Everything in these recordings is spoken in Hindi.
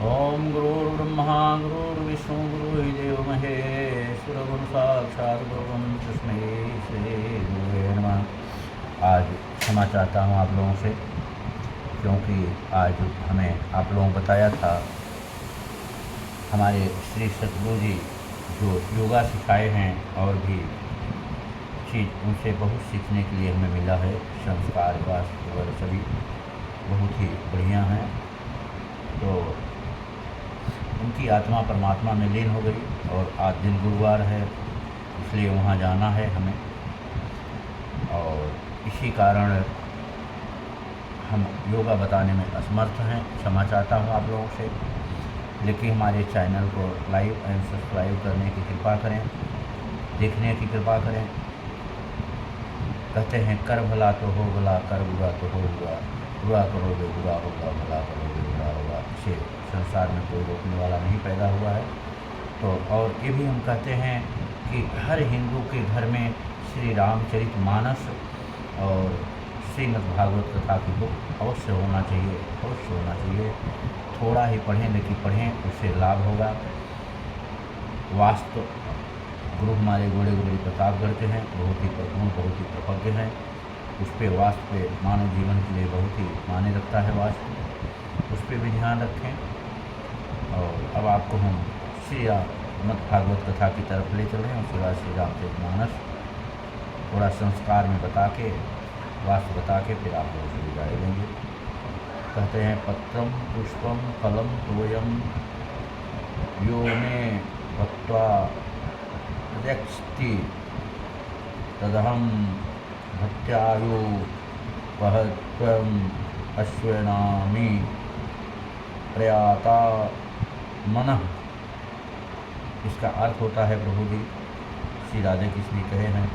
ओम गुरुर्ब्रह्मा गुरुर्विष्णु गुरुर्देव महेश्वर गुरु साक्षात् गुरुं तस्मै श्री गुरुवे नमः। आज क्षमा चाहता हूँ आप लोगों से, क्योंकि आज हमें आप लोगों को बताया था हमारे श्री सतगुरु जी जो योगा सिखाए हैं और भी चीज़ उनसे बहुत सीखने के लिए हमें मिला है। संस्कार वास्तु वगैरह सभी बहुत ही बढ़िया हैं। तो उनकी आत्मा परमात्मा में लीन हो गई और आज दिन गुरुवार है, इसलिए वहाँ जाना है हमें, और इसी कारण हम योगा बताने में असमर्थ हैं। क्षमा चाहता हूँ आप लोगों से, लेकिन हमारे चैनल को लाइक एंड सब्सक्राइब करने की कृपा करें, देखने की कृपा करें। कहते हैं कर भला तो हो भला, कर बुरा तो हो बुरा, बुरा करोगे बुरा होगा, भला करोगे बुरा होगा। इसे संसार में कोई रोकने वाला नहीं पैदा हुआ है। तो और ये भी हम कहते हैं कि हर हिंदू के घर में श्री रामचरितमानस और श्रीमद् भागवत कथा की बुक अवश्य होना चाहिए, अवश्य होना चाहिए। थोड़ा ही पढ़ें, लेकिन पढ़ें, उससे लाभ होगा। वास्तु गुरु हमारे गोड़े गोड़ी प्रतापगढ़ के हैं, बहुत ही प्रपूर्ण, बहुत ही प्रपज्ञ हैं। उस पर वास्तु पे मानव जीवन के लिए बहुत ही मायने रखता है वास्तु, उस पर भी ध्यान रखें। और अब आपको हम श्रीमद् भागवत कथा की तरफ ले चल रहे हैं। उसके बाद श्री रामचरितमानस थोड़ा संस्कार में बता के, वास्तु बता के फिर आप लोगों से विदाई लेंगे। कहते हैं पत्रम पुष्पम फलम तोयम यो में भक्त्वा रक्षति तदहम भक्त्यायु वहत्वम अश्वनामी प्रयाता मनः। इसका अर्थ होता है, प्रभु जी श्री राधे कृष्ण कहे हैं,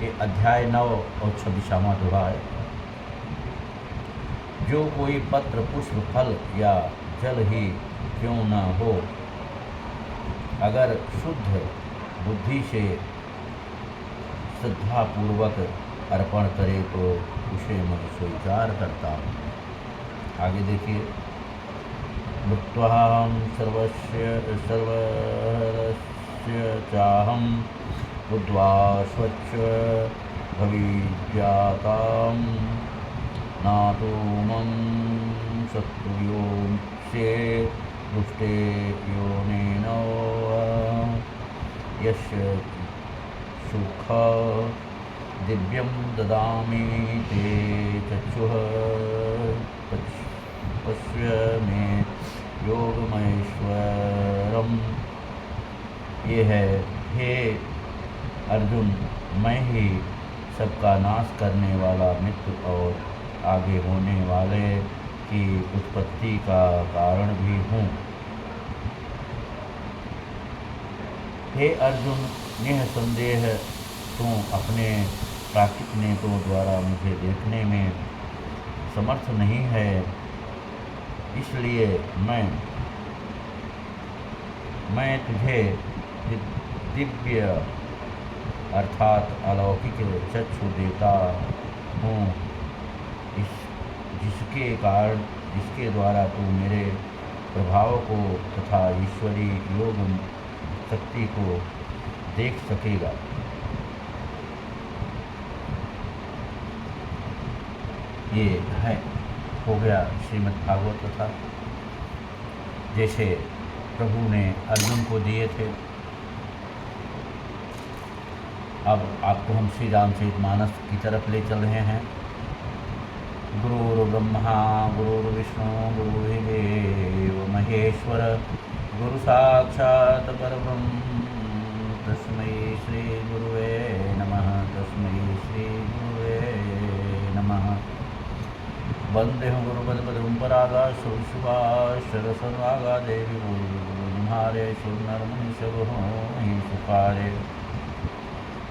ये अध्याय 9 और 26वां दोहा है। जो कोई पत्र पुष्प फल या जल ही क्यों न हो, अगर शुद्ध बुद्धि से श्रद्धापूर्वक अर्पण करे तो उसे मैं स्वीकार करता हूँ। आगे देखिए, भुक्त्वाहं सर्वस्य चाहं बुद्ध्वा स्वच्छ भविष्यातां नातो मम शत्रुयोऽंसे दुष्टे योनेन यस्य सुख दिव्यं ददामि ते चक्षुः पश्य मे योगमैश्वरम। ये है, हे अर्जुन, मैं ही सबका नाश करने वाला मित्र और आगे होने वाले की उत्पत्ति का कारण भी हूँ। हे अर्जुन, निःसंदेह तू अपने प्राकृतिक नेत्रों द्वारा मुझे देखने में समर्थ नहीं है, इसलिए मैं तुझे दिव्य अर्थात अलौकिक चक्षु देता हूँ, जिसके द्वारा तू मेरे प्रभाव को तथा ईश्वरी योग शक्ति को देख सकेगा। ये है, हो गया श्रीमद् भागवत कथा, जैसे प्रभु ने अर्जुन को दिए थे। अब आपको हम श्री रामचरितमानस की तरफ ले चल रहे हैं। गुरुर्ब्रह्मा गुरुर्विष्णु गुरुर्देव महेश्वर, गुरु साक्षात् परब्रह्म तस्मै श्री गुरुवे नमः, तस्मै श्री गुरुवे नमः। वंदे गुरुपदपदं परागा शुभाशरसर्वागा देवी गुरुहारे सुनर्मणि सुखारे।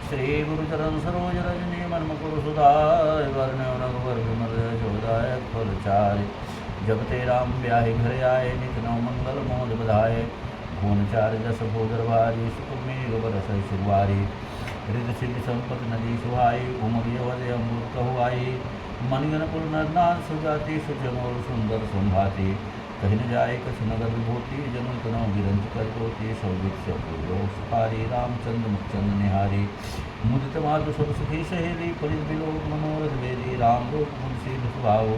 श्री गुरुचरण सरोज रजनी मन्म कुरु सुधाय, वर्ण रघुवर विमल जोदाय फलचारि। जब ते राम ब्याहि घर आए, नित नौ मंगल मोद बधाए। भुवन चारि जस भूधर भारी, सुखमेघ बरसै सुवारी। रिद्ध सिद्धि संपत्ति नदी सुहाई, उमग यवद अमृत कहुआई। मनगन पुर नर नार सुजाति, सुजमोर सुंदर संभाति। कहीं न जाए कछु नगर विभूति, जनु तनौ गिरंच कर होती, सौभित से पूर्व सुखारी, रामचंद्र मुखचंद निहारी, मुदित माधु सब सुखी सहेली, परित बिलोक मनोरथ बेली, राम रूप मुंशी सुभाव,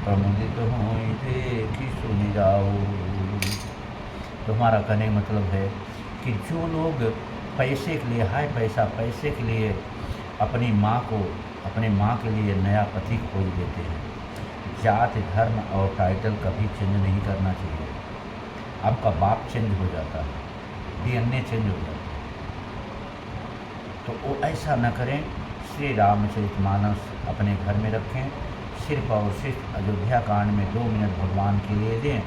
प्रमुदित होई देखी सुनि जाओ। तो हमारा कहने का मतलब है कि जो लोग पैसे के लिए, हाय पैसा, पैसे के लिए अपनी माँ के लिए नया पति खोज देते हैं। जाति, धर्म और टाइटल कभी चेंज नहीं करना चाहिए। आपका बाप चेंज हो जाता है, डीएनए चेंज हो जाता है, तो वो ऐसा न करें। श्री रामचरितमानस अपने घर में रखें, सिर्फ और सिर्फ अयोध्या कांड में 2 मिनट भगवान के लिए दें,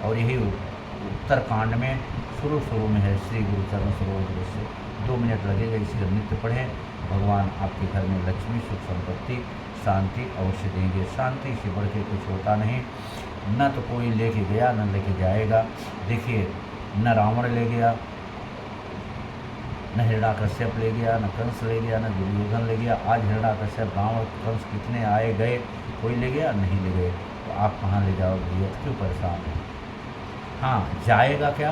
और यही उत्तर कांड में शुरू में है श्री गुरु चरण सरोवर से 2 मिनट लगेगा, इसी नित्य पढ़ें। भगवान आपके घर में लक्ष्मी, सुख, संपत्ति, शांति अवश्य देंगे। शांति से बढ़ के कुछ होता नहीं, न तो कोई लेके गया न लेके जाएगा। देखिए, न रावण ले गया, न हिरण्याकश्यप ले गया, न कंस ले गया, न दुर्योधन ले गया। आज हिरण्याकश्यप, रावण, कंस कितने आए गए, कोई ले गया? नहीं ले गए। तो आप कहाँ ले जाओ भैया, क्यों परेशान हैं? हाँ, जाएगा क्या?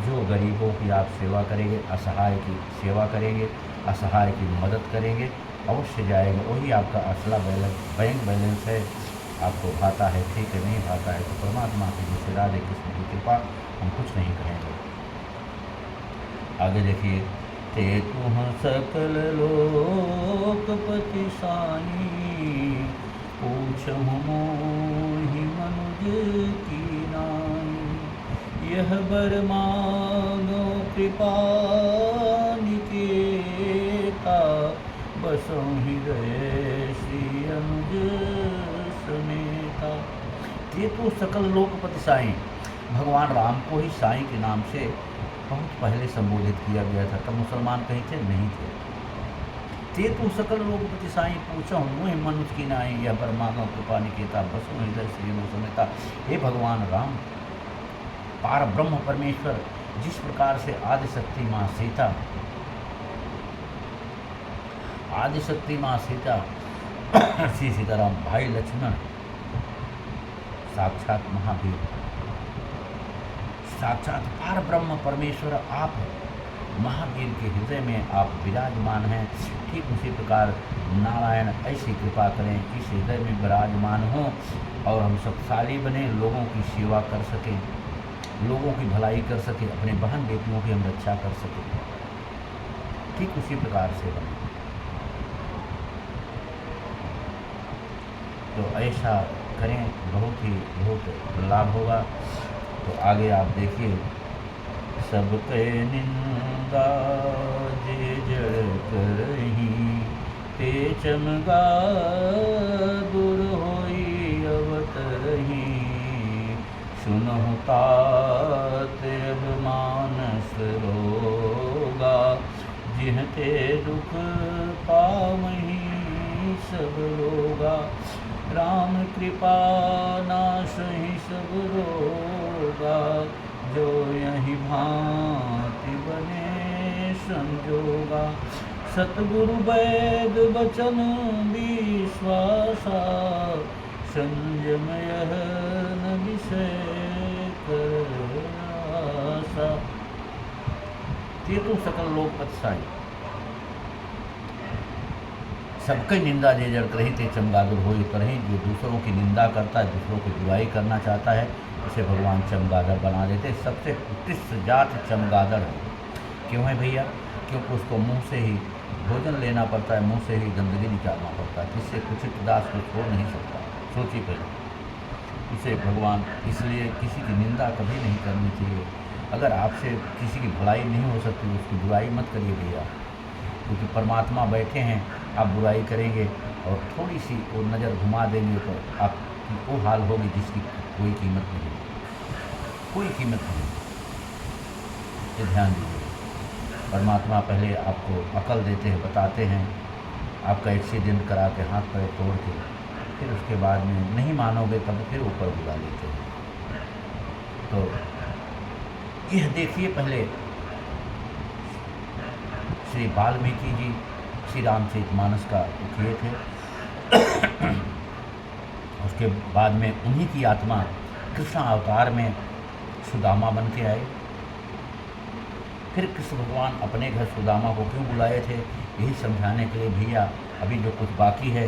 जो गरीबों की आप सेवा करेंगे, असहाय की सेवा करेंगे, असहाय की मदद करेंगे, अवश्य जाएगा। वही आपका असला बैंक बैलेंस है। आपको भाता है ठीक है, नहीं भाता है तो परमात्मा की जैसे राधे कृष्ण की कृपा, हम कुछ नहीं कहेंगे। आगे देखिए, ते तुह सकल लोकपति साई, पूछहु मोहि मनुज की नाई, यह बर मांगो कृपा निकेता, बसों हृदय श्री अनुज समेता। ये तो सकल लोकपति साई, भगवान राम को ही साई के नाम से बहुत पहले संबोधित किया गया था। तब मुसलमान कहीं थे? नहीं थे। ते तू सकल लोकपति साई, पूछो मुँह मनुष्य की नाई, यह बर मांगो कृपा निकेता, बसों हृदय श्री अनुज समेता। हे भगवान राम, पार ब्रह्म परमेश्वर, जिस प्रकार से आदिशक्ति माँ सीता, श्री सीताराम, भाई लक्ष्मण, साक्षात महावीर, साक्षात पार ब्रह्म परमेश्वर आप महावीर के हृदय में आप विराजमान हैं। ठीक उसी प्रकार नारायण ऐसी कृपा करें, इस हृदय में विराजमान हों और हम शक्तिशाली बने, लोगों की सेवा कर सकें, लोगों की भलाई कर सकें, अपने बहन बेटियों की हम रक्षा कर सकें। ठीक उसी प्रकार से बने। तो ऐसा करें, बहुत लाभ होगा। तो आगे आप देखिए, सबके निंदा जे जड़ करही, ते चमगा दूर होई अवतरही, सुनहु तात मानस रोगा, जिह ते दुख पावही सब लोगा, राम कृपा नासहि सब रोगा, जो यही भांति बने संजोगा, सतगुरु वैद वचन विश्वासा, संयम यह न विषय कर आसा। ये तो सकल लोकपति साई, सबकी निंदा जे जड़ करही, ते चमगादुर होई करही। जो दूसरों की निंदा करता है, दूसरों की बुराई करना चाहता है, उसे भगवान चमगादड़ बना देते। सबसे उत्कृष्ट जात चमगादड़ है। क्यों है भैया? क्योंकि उसको मुंह से ही भोजन लेना पड़ता है, मुंह से ही गंदगी निकालना पड़ता है, जिससे कुचित दास को छोड़ नहीं सकता। सोचिए पहले इसे भगवान, इसलिए किसी की निंदा कभी नहीं करनी चाहिए। अगर आपसे किसी की भलाई नहीं हो सकती, उसकी बुराई मत करिए भैया, क्योंकि परमात्मा बैठे हैं। आप बुराई करेंगे और थोड़ी सी वो नज़र घुमा देंगे तो आपकी वो हाल होगी जिसकी कोई कीमत नहीं, कोई कीमत नहीं। ये ध्यान दीजिए। परमात्मा पहले आपको अकल देते हैं, बताते हैं, आपका एक्सीडेंट करा के हाथ पैर तोड़ के, फिर उसके बाद में नहीं मानोगे तब फिर ऊपर बुला लेते हैं। तो यह देखिए, पहले श्री वाल्मीकि जी श्री रामचरितमानस का किए थे। उसके बाद में उन्हीं की आत्मा कृष्ण अवतार में सुदामा बन के आए। फिर कृष्ण भगवान अपने घर सुदामा को क्यों बुलाए थे, यही समझाने के लिए भैया अभी जो कुछ बाकी है,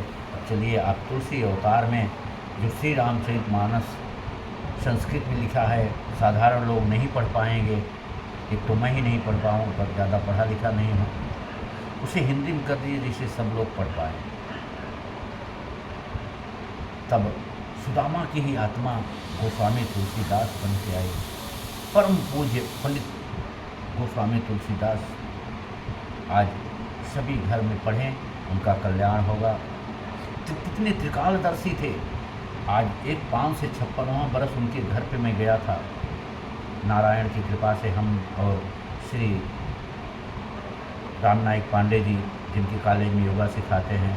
चलिए आप तुलसी अवतार में जो श्री रामचरितमानस संस्कृत में लिखा है, साधारण लोग नहीं पढ़ पाएंगे, एक तो मैं ही नहीं पढ़ पाऊँ, पर ज़्यादा पढ़ा लिखा नहीं हूँ, उसे हिंदी में कर दीजिए जिससे सब लोग पढ़ पाएँ। तब सुदामा की ही आत्मा गोस्वामी तुलसीदास बन के आई। परम पूज्य पंडित गोस्वामी तुलसीदास आज सभी घर में पढ़ें, उनका कल्याण होगा। कितने त्रिकालदर्शी थे। आज एक 5 से 56वां बरस उनके घर पे मैं गया था। नारायण की कृपा से हम और श्री राम नाइक पांडे जी, जिनके कॉलेज में योगा सिखाते हैं,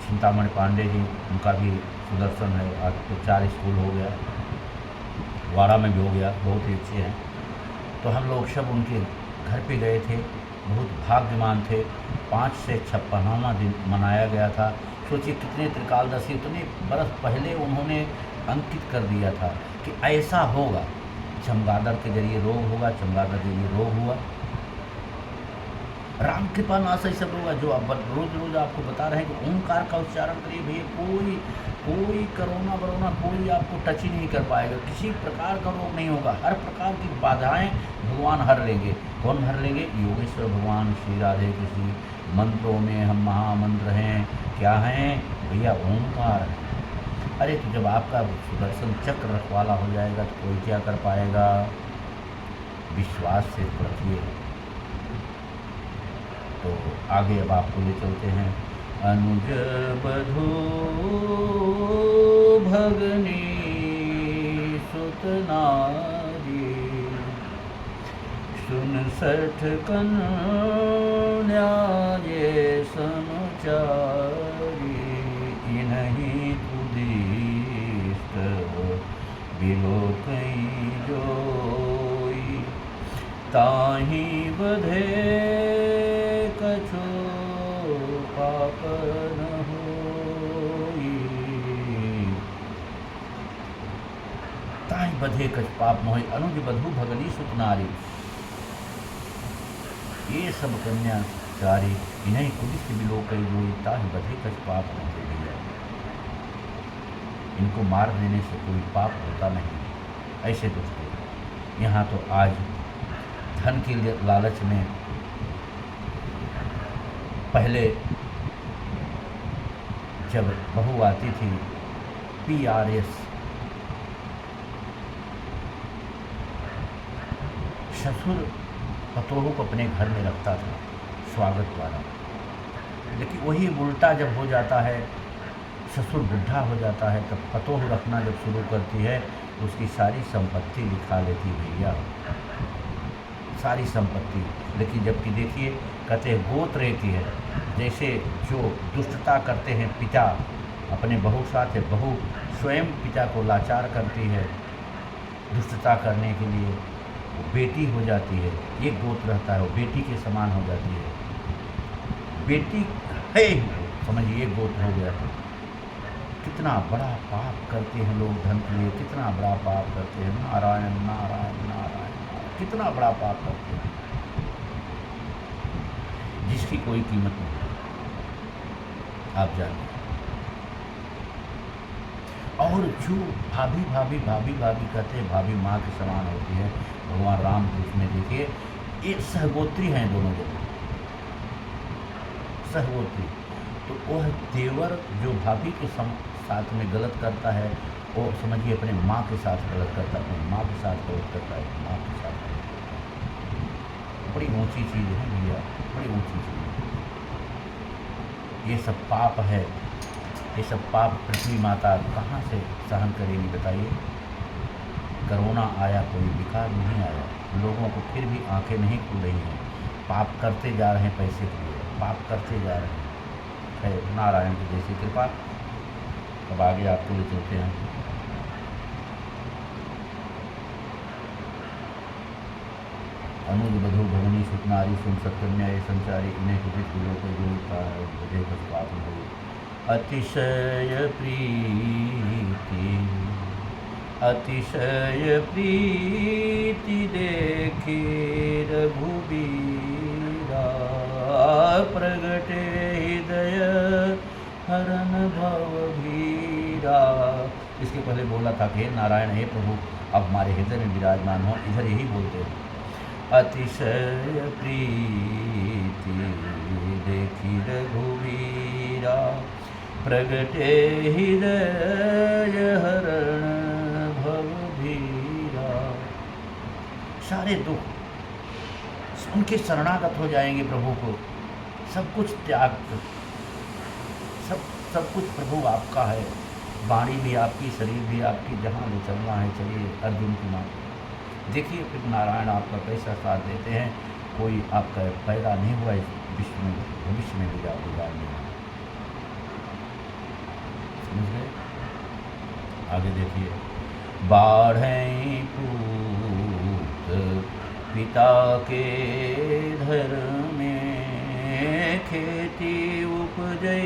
चिंतामणि पांडे जी, उनका भी सुदर्शन है। आज तो 4 स्कूल हो गया, वाड़ा में भी हो गया, बहुत ही अच्छे हैं। तो हम लोग सब उनके घर पे गए थे, बहुत भाग्यवान थे। 5 से 56वां दिन मनाया गया था। सोचिए कितने त्रिकालदर्शी, इतने बरस पहले उन्होंने अंकित कर दिया था कि ऐसा होगा, चमगादड़ के जरिए रोग होगा, चमगादड़ के जरिए रोग हुआ, राम कृपा नाश ही सब होगा। जो आप रोज रोज आपको बता रहे हैं कि ओंकार का उच्चारण करिए भैया, कोई करोना वरोना कोई आपको टच ही नहीं कर पाएगा, किसी प्रकार का रोग नहीं होगा। हर प्रकार की बाधाएं भगवान हर लेंगे। कौन हर लेंगे? योगेश्वर भगवान श्री राधे कृष्ण। मंत्रों में हम महामंत्र हैं, क्या हैं भैया? ओंकार है। अरे तो जब आपका सुदर्शन चक्र रखवाला हो जाएगा तो कोई क्या कर पाएगा? विश्वास से रखिए। तो आगे अब आपको ले चलते हैं। अनुज बधू भगनी सुत नारी, सुन 60 कन्या ये समचारी, इन्हीं कुदिष्ट बिलो कई जोई, ताही बधे कछु पाप न होई, ताही बधे कछु पाप न होई, अनुज बधू भगनी सुत नारी। ये सब कन्या चारी, इन्हीं कुदिष्ट बिलो कई जोई, ताही बधे कछु पाप न होई। इनको मार देने से कोई पाप होता नहीं। ऐसे दोस्तों, यहाँ तो आज धन के लालच में पहले जब बहू आती थी, PRS ससुर पतोहू को अपने घर में रखता था स्वागत द्वारा, लेकिन वही उल्टा जब हो जाता है, ससुर बुढ़ा हो जाता है, तब पतोहू रखना जब शुरू करती है तो उसकी सारी संपत्ति लिखा लेती भैया, सारी संपत्ति। लेकिन जबकि देखिए कहते हैं गोत्र रहती है, जैसे जो दुष्टता करते हैं पिता अपने बहू साथ, बहू स्वयं पिता को लाचार करती है दुष्टता करने के लिए, वो बेटी हो जाती है, एक गोत्र रहता है, वो बेटी के समान हो जाती है। बेटी है समझिए एक गोत्र हो गया। कितना बड़ा पाप करते हैं लोग धन के लिए, कितना बड़ा पाप करते हैं। नारायण नारायण नारायण, कितना बड़ा पाप करते हैं जिसकी कोई कीमत नहीं, आप जानिए। और जो भाभी भाभी भाभी भाभी कहते हैं, भाभी माँ के समान होती है। भगवान राम कृष्ण में देखिए, एक सहगोत्री हैं दोनों जन, सहगोत्री। तो वह देवर जो भाभी के साथ में गलत करता है, वो समझिए अपने माँ के साथ गलत करता है, अपनी माँ के साथ गलत करता है, माँ के साथ। बड़ी ऊंची चीज़ है भैया, बड़ी ऊंची चीज़ है। ये सब पाप है, ये सब पाप पृथ्वी माता कहाँ से सहन करेगी बताइए। कोरोना आया, कोई विकार नहीं आया, लोगों को फिर भी आंखें नहीं खुल रही हैं। पाप करते जा रहे हैं पैसे के लिए, पाप करते जा रहे हैं। है नारायण की जैसी कृपा। अब आगे आपको ले चलते हैं। अनुज बधू भगनी सुतनारी, सुन 60 कन्या ये संचारी, इन्हें कुछ लोग को जो बुझे कुछ पाप हो। अतिशय प्रीति, अतिशय प्रीति देखी रघुबीरा, प्रगटे हृदय हरन भव भीरा। इसके पहले बोला था कि हे नारायण, हे प्रभु, अब हमारे हृदय में विराजमान हो। इधर यही बोलते हैं, अतिशय प्रीति देखी रघुबीरा, प्रगटे हृदय हरण भव भीरा। सारे दुख उनके शरणागत हो जाएंगे प्रभु को, सब कुछ त्याग कर, सब कुछ प्रभु आपका है। वाणी भी आपकी, शरीर भी आपकी, जहाँ ले चलना है चलिए। अर्जुन की माँ देखिए फिर नारायण आपका कैसा साथ देते हैं। कोई आपका पैदा नहीं हुआ इस विश्व में, भविष्य में भी आप गुजारेंगे। समझ गए? आगे देखिए, बाढ़ें पूत पिता के घर में, खेती उपजे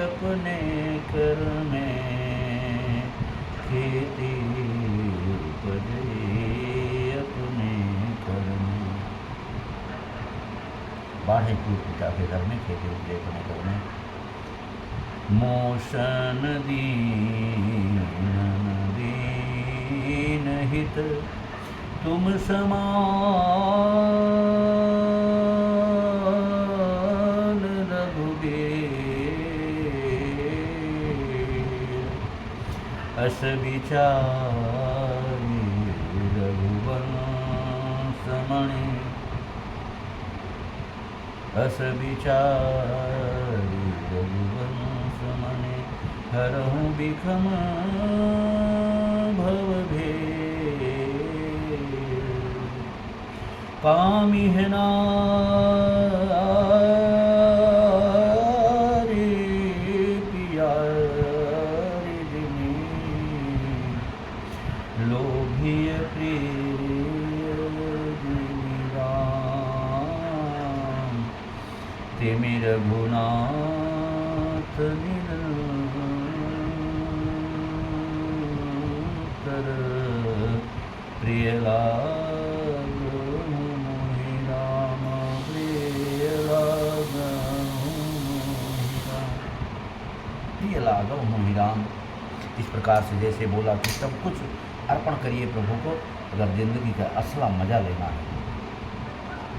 अपने कर में, खेती उपजे अपने कर में। बाढ़ें पूत पिता के घर में, खेती उपजे अपने घर में। मोशन दीन हित तुम समान रघुबीर, अस विचारी रघुवंश मणि, अस विचारी रघुवंश मणि, हरहु बिखम भव भेर, कामी है नारी पियारी जिनी, लोभी प्रिय जिनी राम, तिमि रघुनाथ निरंतर, प्रिय लागहु मोहि राम, प्रिय लागहु मोहि राम, प्रिय लागहु मोहि राम। इस प्रकार से जैसे बोला कि सब कुछ अर्पण करिए प्रभु को, अगर ज़िंदगी का असला मज़ा लेना है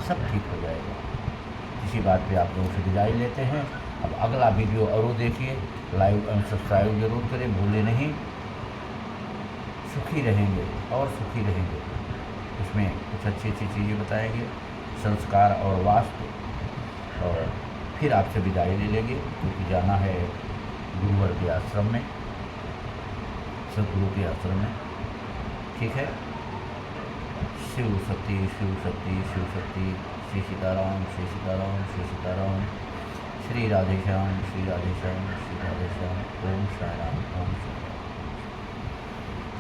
सब ठीक हो जाएगा। इसी बात पे आप लोगों से विदाई लेते हैं। अब अगला वीडियो और देखिए, लाइव एंड सब्सक्राइब जरूर करें, भूलें नहीं। सुखी रहेंगे और सुखी रहेंगे, उसमें कुछ अच्छी अच्छी चीज़ें बताएंगे, संस्कार और वास्तु। और फिर आपसे विदाई ले लेंगे क्योंकि जाना है गुरुवर के आश्रम में, सदगुरु के आश्रम में। ठीक है? शिव शक्ति, शिव शक्ति, शिव शक्ति। श्री सीताराम, श्री सीताराम, श्री सीताराम। श्री राधेश्याम, श्री राधेश्याम, श्री राधेश्याम। ओम साई राम, ओम साई राम।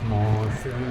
मोशन